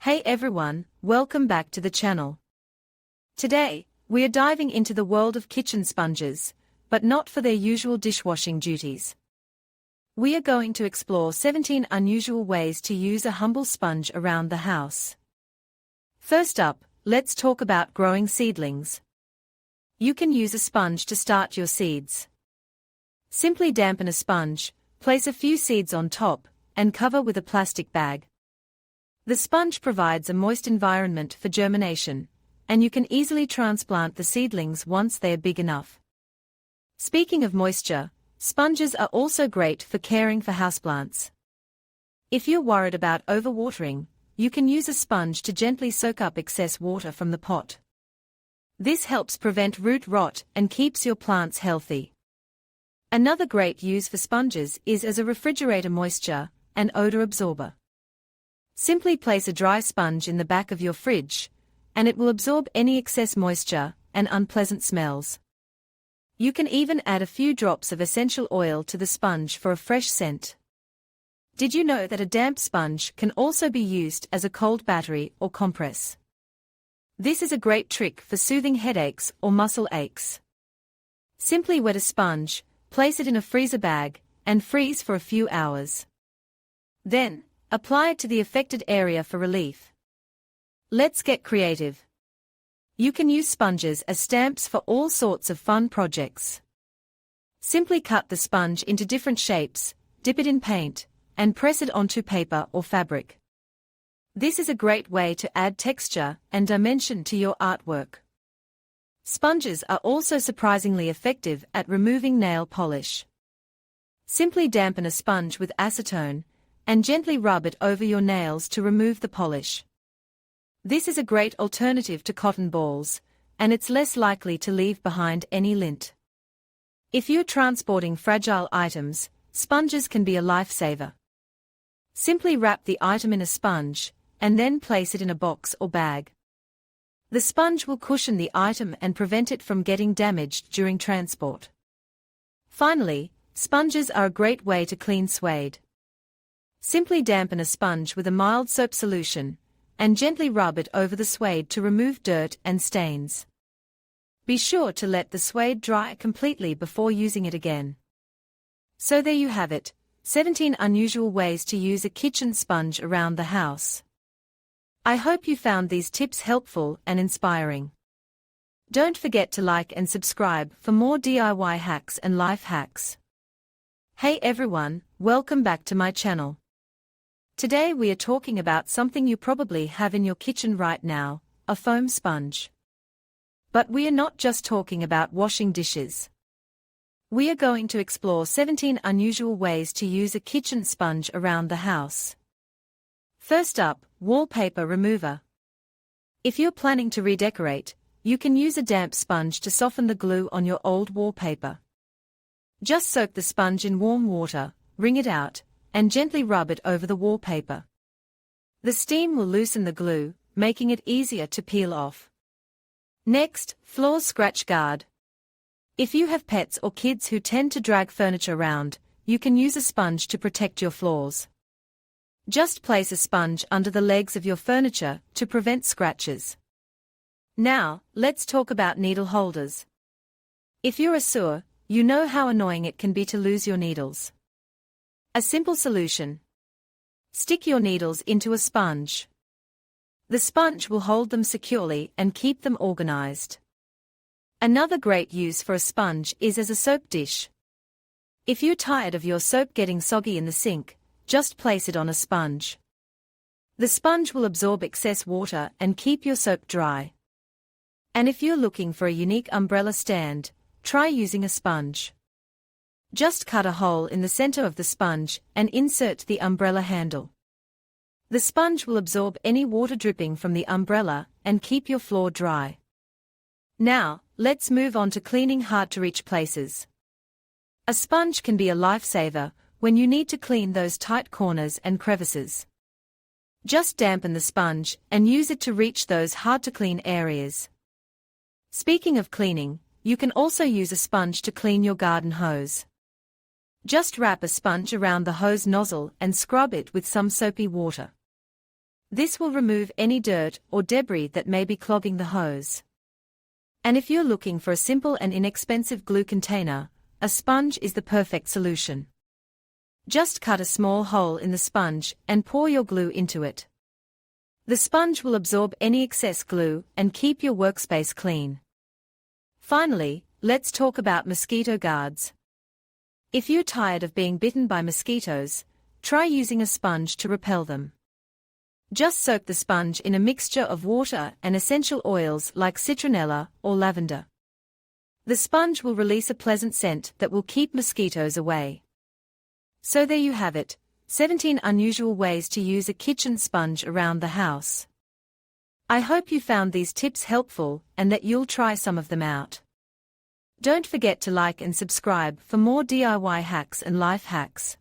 Hey everyone, welcome back to the channel. Today, we are diving into the world of kitchen sponges, but not for their usual dishwashing duties. We are going to explore 17 unusual ways to use a humble sponge around the house. First up, let's talk about growing seedlings. You can use a sponge to start your seeds. Simply dampen a sponge, place a few seeds on top, and cover with a plastic bag. The sponge provides a moist environment for germination, and you can easily transplant the seedlings once they are big enough. Speaking of moisture, sponges are also great for caring for houseplants. If you're worried about overwatering, you can use a sponge to gently soak up excess water from the pot. This helps prevent root rot and keeps your plants healthy. Another great use for sponges is as a refrigerator moisture and odor absorber. Simply place a dry sponge in the back of your fridge, and it will absorb any excess moisture and unpleasant smells. You can even add a few drops of essential oil to the sponge for a fresh scent. Did you know that a damp sponge can also be used as a cold battery or compress? This is a great trick for soothing headaches or muscle aches. Simply wet a sponge, place it in a freezer bag, and freeze for a few hours. Then, apply it to the affected area for relief. Let's get creative. You can use sponges as stamps for all sorts of fun projects. Simply cut the sponge into different shapes, dip it in paint, and press it onto paper or fabric. This is a great way to add texture and dimension to your artwork. Sponges are also surprisingly effective at removing nail polish. Simply dampen a sponge with acetone, and gently rub it over your nails to remove the polish. This is a great alternative to cotton balls, and it's less likely to leave behind any lint. If you're transporting fragile items, sponges can be a lifesaver. Simply wrap the item in a sponge, and then place it in a box or bag. The sponge will cushion the item and prevent it from getting damaged during transport. Finally, sponges are a great way to clean suede. Simply dampen a sponge with a mild soap solution, and gently rub it over the suede to remove dirt and stains. Be sure to let the suede dry completely before using it again. So there you have it, 17 unusual ways to use a kitchen sponge around the house. I hope you found these tips helpful and inspiring. Don't forget to like and subscribe for more DIY hacks and life hacks. Hey everyone, welcome back to my channel. Today we are talking about something you probably have in your kitchen right now, a foam sponge. But we are not just talking about washing dishes. We are going to explore 17 unusual ways to use a kitchen sponge around the house. First up, wallpaper remover. If you're planning to redecorate, you can use a damp sponge to soften the glue on your old wallpaper. Just soak the sponge in warm water, wring it out, and gently rub it over the wallpaper. The steam will loosen the glue, making it easier to peel off. Next, floor scratch guard. If you have pets or kids who tend to drag furniture around, you can use a sponge to protect your floors. Just place a sponge under the legs of your furniture to prevent scratches. Now, let's talk about needle holders. If you're a sewer, you know how annoying it can be to lose your needles. A simple solution. Stick your needles into a sponge. The sponge will hold them securely and keep them organized. Another great use for a sponge is as a soap dish. If you're tired of your soap getting soggy in the sink, just place it on a sponge. The sponge will absorb excess water and keep your soap dry. And if you're looking for a unique umbrella stand, try using a sponge. Just cut a hole in the center of the sponge and insert the umbrella handle. The sponge will absorb any water dripping from the umbrella and keep your floor dry. Now, let's move on to cleaning hard-to-reach places. A sponge can be a lifesaver when you need to clean those tight corners and crevices. Just dampen the sponge and use it to reach those hard-to-clean areas. Speaking of cleaning, you can also use a sponge to clean your garden hose. Just wrap a sponge around the hose nozzle and scrub it with some soapy water. This will remove any dirt or debris that may be clogging the hose. And if you're looking for a simple and inexpensive glue container, a sponge is the perfect solution. Just cut a small hole in the sponge and pour your glue into it. The sponge will absorb any excess glue and keep your workspace clean. Finally, let's talk about mosquito guards. If you're tired of being bitten by mosquitoes, try using a sponge to repel them. Just soak the sponge in a mixture of water and essential oils like citronella or lavender. The sponge will release a pleasant scent that will keep mosquitoes away. So there you have it, 17 unusual ways to use a kitchen sponge around the house. I hope you found these tips helpful and that you'll try some of them out. Don't forget to like and subscribe for more DIY hacks and life hacks.